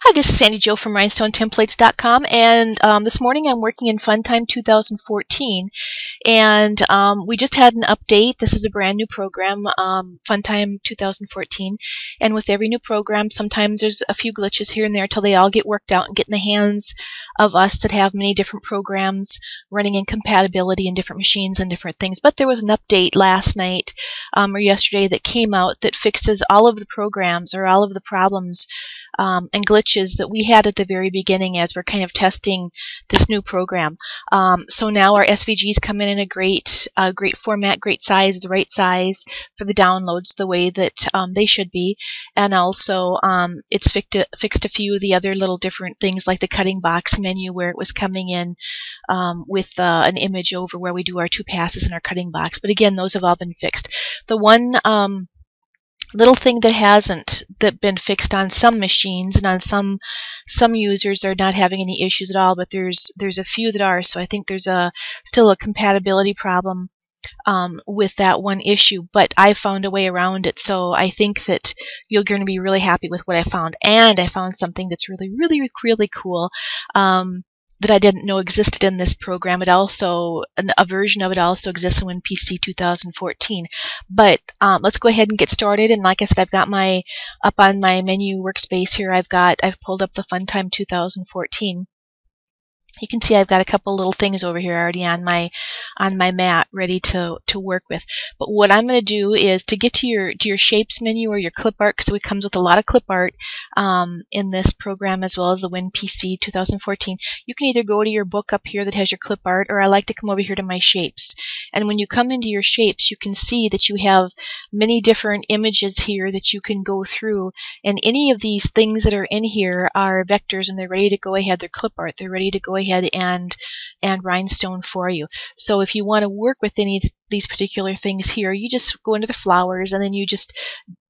Hi, this is Sandy Jo from rhinestonetemplates.com, and this morning I'm working in Funtime 2014, and we just had an update. This is a brand new program, Funtime 2014, and with every new program, sometimes there's a few glitches here and there till they all get worked out and get in the hands of us that have many different programs running in compatibility in different machines and different things. But there was an update last night or yesterday that came out that fixes all of the programs or all of the problems and glitches that we had at the very beginning as we're kind of testing this new program. So now our SVGs come in a great format, great size, the right size for the downloads, the way that they should be. And also it's fixed a few of the other little different things like the cutting box menu where it was coming in with an image over where we do our two passes in our cutting box. But again, those have all been fixed. The one little thing that hasn't been fixed on some machines and on some users are not having any issues at all, but there's a few that are. So I think there's still a compatibility problem with that one issue, but I found a way around it. So I think that you're going to be really happy with what I found. And I found something that's really, really, really cool. That I didn't know existed in this program. It also, a version of it also exists in WinPC 2014. But let's go ahead and get started. And like I said, I've got up on my menu workspace here, I've pulled up the Funtime 2014. You can see I've got a couple little things over here already on my mat ready to work with. But what I'm going to do is to get to your shapes menu or your clip art, because it comes with a lot of clip art in this program as well as the WinPC 2014. You can either go to your book up here that has your clip art, or I like to come over here to my shapes. And when you come into your shapes, you can see that you have many different images here that you can go through. And any of these things that are in here are vectors, and they're ready to go ahead. They're clip art. They're ready to go ahead and rhinestone for you. So if you want to work with any of these particular things here, you just go into the flowers and then you just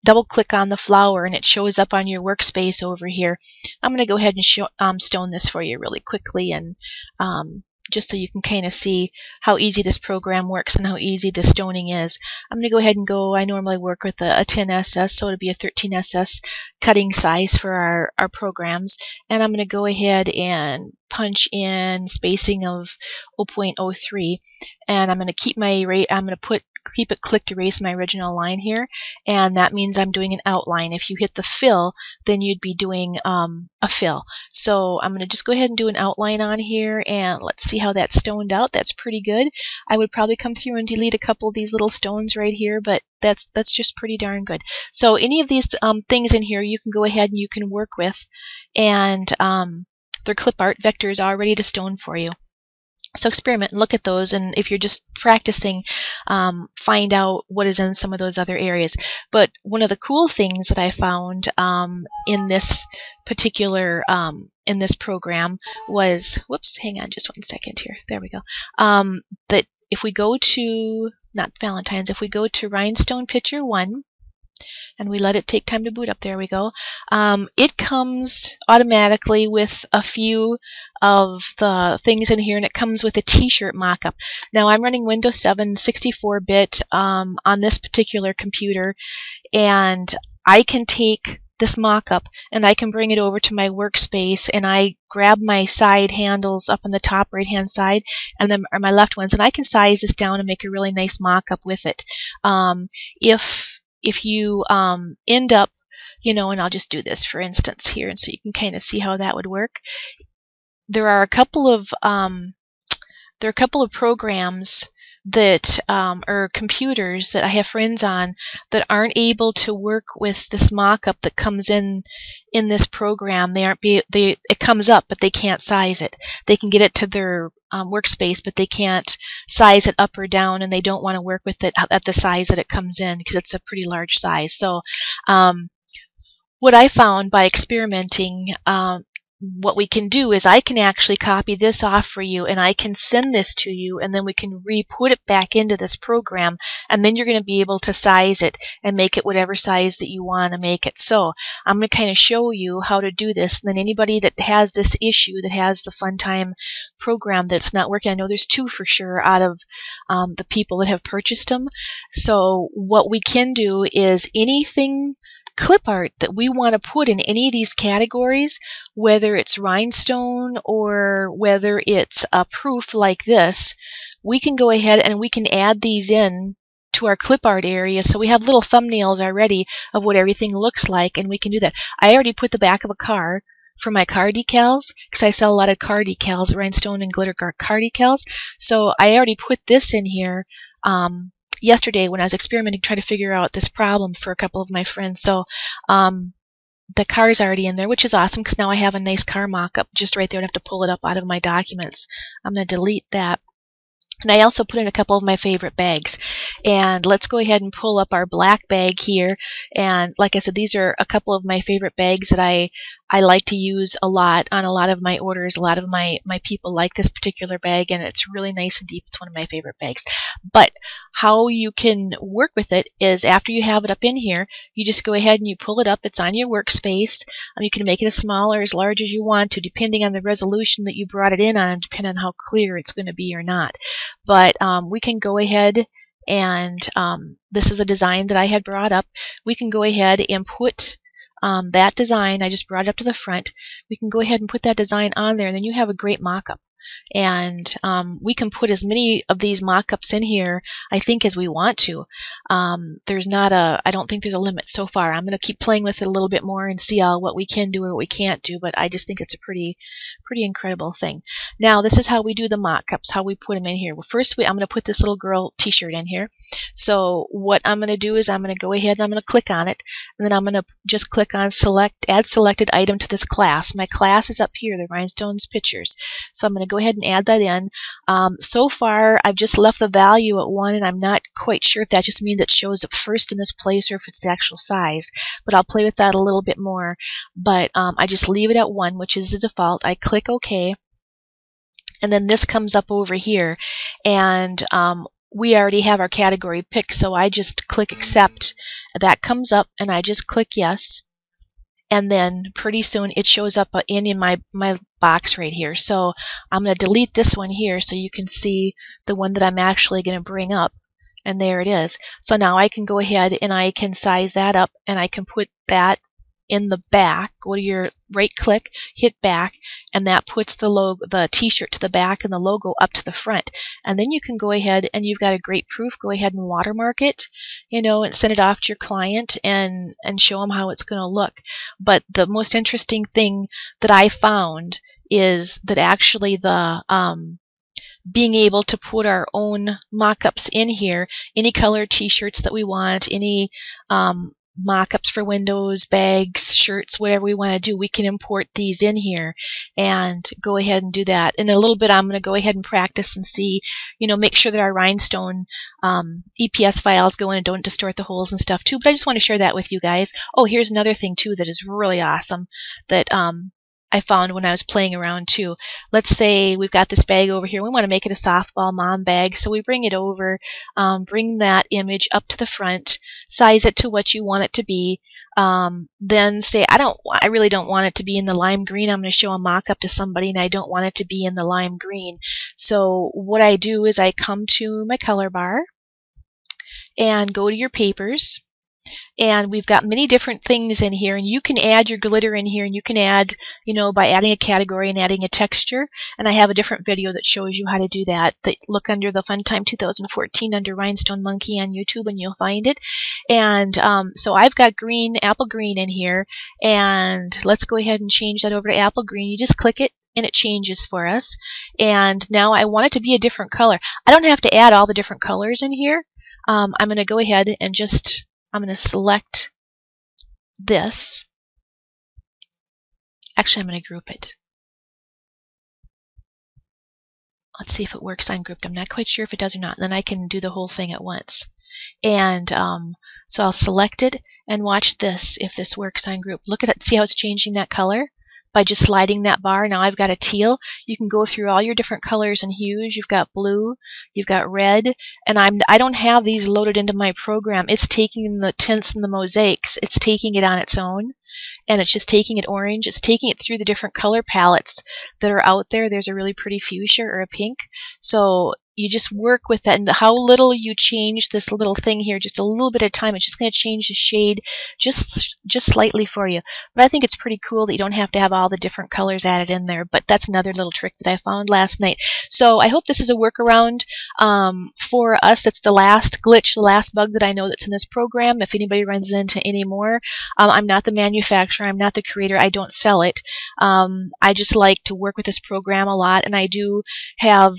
double click on the flower and it shows up on your workspace over here. I'm going to go ahead and stone this for you really quickly, and just so you can kind of see how easy this program works and how easy the stoning is. I'm going to go ahead and I normally work with a 10SS, so it'll be a 13SS cutting size for our programs. And I'm going to go ahead and punch in spacing of 0.03, and I'm going to keep keep it clicked to erase my original line here, and that means I'm doing an outline. If you hit the fill, then you'd be doing a fill. So I'm going to just go ahead and do an outline on here, and let's see how that's stoned out. That's pretty good. I would probably come through and delete a couple of these little stones right here, but that's just pretty darn good. So any of these things in here you can go ahead and you can work with, and they're clip art vectors all ready to stone for you. So experiment and look at those, and if you're just practicing, find out what is in some of those other areas. But one of the cool things that I found in this particular in this program was, whoops, hang on just one second here. There we go. That if we go to, not Valentine's, if we go to Rhinestone Picture 1, and we let it take time to boot up, there we go. It comes automatically with a few of the things in here, and it comes with a t-shirt mock-up. Now I'm running Windows 7 64-bit on this particular computer, and I can take this mock-up and I can bring it over to my workspace, and I grab my side handles up on the top right hand side and then or my left ones, and I can size this down and make a really nice mock-up with it. If you end up, and I'll just do this for instance here, and so you can kind of see how that would work. There are a couple of programs that or computers that I have friends on that aren't able to work with this mock-up that comes in this program. It comes up, but they can't size it. They can get it to their workspace, but they can't size it up or down, and they don't want to work with it at the size that it comes in because it's a pretty large size. So what I found by experimenting, what we can do is I can actually copy this off for you, and I can send this to you, and then we can re-put it back into this program, and then you're going to be able to size it and make it whatever size that you want to make it. So I'm going to kind of show you how to do this, and then anybody that has this issue, that has the Funtime program that's not working, I know there's 2 for sure out of the people that have purchased them. So what we can do is anything clip art that we want to put in any of these categories, whether it's rhinestone or whether it's a proof like this, we can go ahead and we can add these in to our clip art area, so we have little thumbnails already of what everything looks like, and we can do that. I already put the back of a car for my car decals, because I sell a lot of car decals, rhinestone and glitter car decals. So I already put this in here yesterday when I was experimenting, trying to figure out this problem for a couple of my friends. So the car is already in there, which is awesome, because now I have a nice car mock-up just right there. I don't have to pull it up out of my documents. I'm going to delete that. And I also put in a couple of my favorite bags. And let's go ahead and pull up our black bag here. And like I said, these are a couple of my favorite bags that I like to use a lot on a lot of my orders. A lot of my people like this particular bag, and it's really nice and deep. It's one of my favorite bags. But how you can work with it is after you have it up in here, you just go ahead and you pull it up. It's on your workspace. You can make it as small or as large as you want to, depending on the resolution that you brought it in on, depending on how clear it's going to be or not. But we can go ahead and this is a design that I had brought up. We can go ahead and put that design, I just brought it up to the front. We can go ahead and put that design on there, and then you have a great mock-up. And we can put as many of these mock-ups in here, I think, as we want to. There's not a, I don't think there's a limit so far. I'm going to keep playing with it a little bit more and see what we can do or what we can't do, but I just think it's a pretty incredible thing. Now, this is how we do the mock-ups, how we put them in here. Well, first, I'm going to put this little girl t-shirt in here. So what I'm going to do is I'm going to go ahead and I'm going to click on it, and then I'm going to just click on add selected item to this class. My class is up here, the Rhinestones Pictures. So I'm going to go ahead and add that in. So far, I've just left the value at 1, and I'm not quite sure if that just means it shows up first in this place or if it's the actual size, but I'll play with that a little bit more. But I just leave it at 1, which is the default. I click OK, and then this comes up over here, and we already have our category picked, so I just click accept. That comes up, and I just click yes. And then pretty soon it shows up in my box right here. So I'm going to delete this one here so you can see the one that I'm actually going to bring up. And there it is. So now I can go ahead and I can size that up, and I can put that in the back. Go to your right click, hit back, and that puts the t-shirt to the back and the logo up to the front. And then you can go ahead, and you've got a great proof. Go ahead and watermark it, and send it off to your client and show them how it's going to look. But the most interesting thing that I found is that actually the being able to put our own mock-ups in here, any color t-shirts that we want, any mock-ups for windows, bags, shirts, whatever we want to do, we can import these in here and go ahead and do that. In a little bit, I'm going to go ahead and practice and see, make sure that our rhinestone EPS files go in and don't distort the holes and stuff too. But I just want to share that with you guys. Oh, here's another thing too that is really awesome that I found when I was playing around too. Let's say we've got this bag over here. We want to make it a softball mom bag, so we bring it over, bring that image up to the front, size it to what you want it to be, then say I really don't want it to be in the lime green. I'm going to show a mock-up to somebody, and I don't want it to be in the lime green. So what I do is I come to my color bar and go to your papers. And we've got many different things in here, and you can add your glitter in here, and you can add, by adding a category and adding a texture. And I have a different video that shows you how to do that. Look under the Funtime 2014 under Rhinestone Monkey on YouTube, and you'll find it. And so I've got green, apple green in here, and let's go ahead and change that over to apple green. You just click it, and it changes for us. And now I want it to be a different color. I don't have to add all the different colors in here. I'm going to go ahead and I'm going to select this. Actually, I'm going to group it. Let's see if it works ungrouped. I'm not quite sure if it does or not. Then I can do the whole thing at once. And so I'll select it and watch this if this works ungrouped. Look at it. See how it's changing that color? By just sliding that bar. Now I've got a teal. You can go through all your different colors and hues. You've got blue, you've got red, and I don't have these loaded into my program. It's taking the tints and the mosaics. It's taking it on its own, and it's just taking it orange. It's taking it through the different color palettes that are out there. There's a really pretty fuchsia or a pink. So you just work with that, and how little you change this little thing here, just a little bit at a time, it's just going to change the shade just slightly for you. But I think it's pretty cool that you don't have to have all the different colors added in there. But that's another little trick that I found last night. So I hope this is a workaround for us. That's the last glitch, the last bug that I know that's in this program. If anybody runs into any more, I'm not the manufacturer, I'm not the creator, I don't sell it. I just like to work with this program a lot, and I do have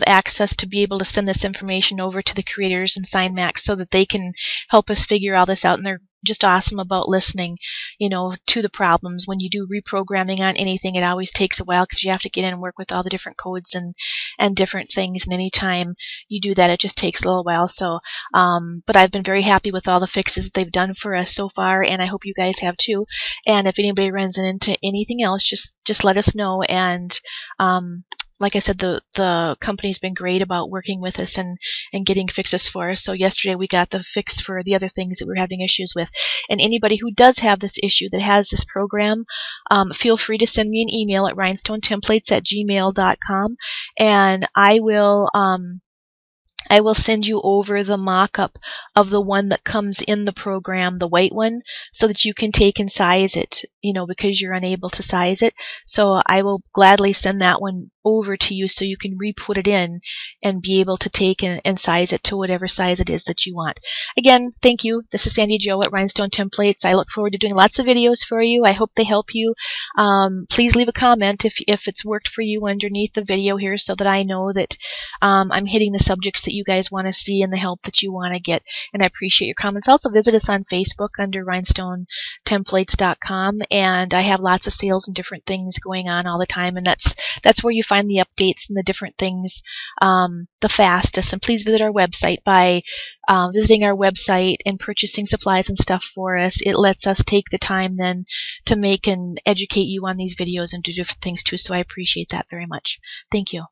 access to be able to send this information over to the creators in SignMax so that they can help us figure all this out, and they're just awesome about listening, to the problems. When you do reprogramming on anything, it always takes a while because you have to get in and work with all the different codes and different things, and anytime you do that, it just takes a little while. So, but I've been very happy with all the fixes that they've done for us so far, and I hope you guys have too. And if anybody runs into anything else, just let us know. And like I said, the company's been great about working with us and getting fixes for us. So yesterday we got the fix for the other things that we're having issues with. And anybody who does have this issue that has this program, feel free to send me an email at rhinestonetemplates@gmail.com, and I will send you over the mock-up of the one that comes in the program, the white one, so that you can take and size it, because you're unable to size it. So I will gladly send that one over to you so you can re-put it in and be able to take and size it to whatever size it is that you want. Again, thank you. This is Sandy Jo at Rhinestone Templates. I look forward to doing lots of videos for you. I hope they help you. Please leave a comment if it's worked for you underneath the video here so that I know that I'm hitting the subjects that you guys want to see and the help that you want to get. And I appreciate your comments. Also visit us on Facebook under rhinestonetemplates.com, and I have lots of sales and different things going on all the time, and that's where you find the updates and the different things the fastest. And please visit our website. By visiting our website and purchasing supplies and stuff for us, it lets us take the time then to make and educate you on these videos and do different things too. So I appreciate that very much. Thank you.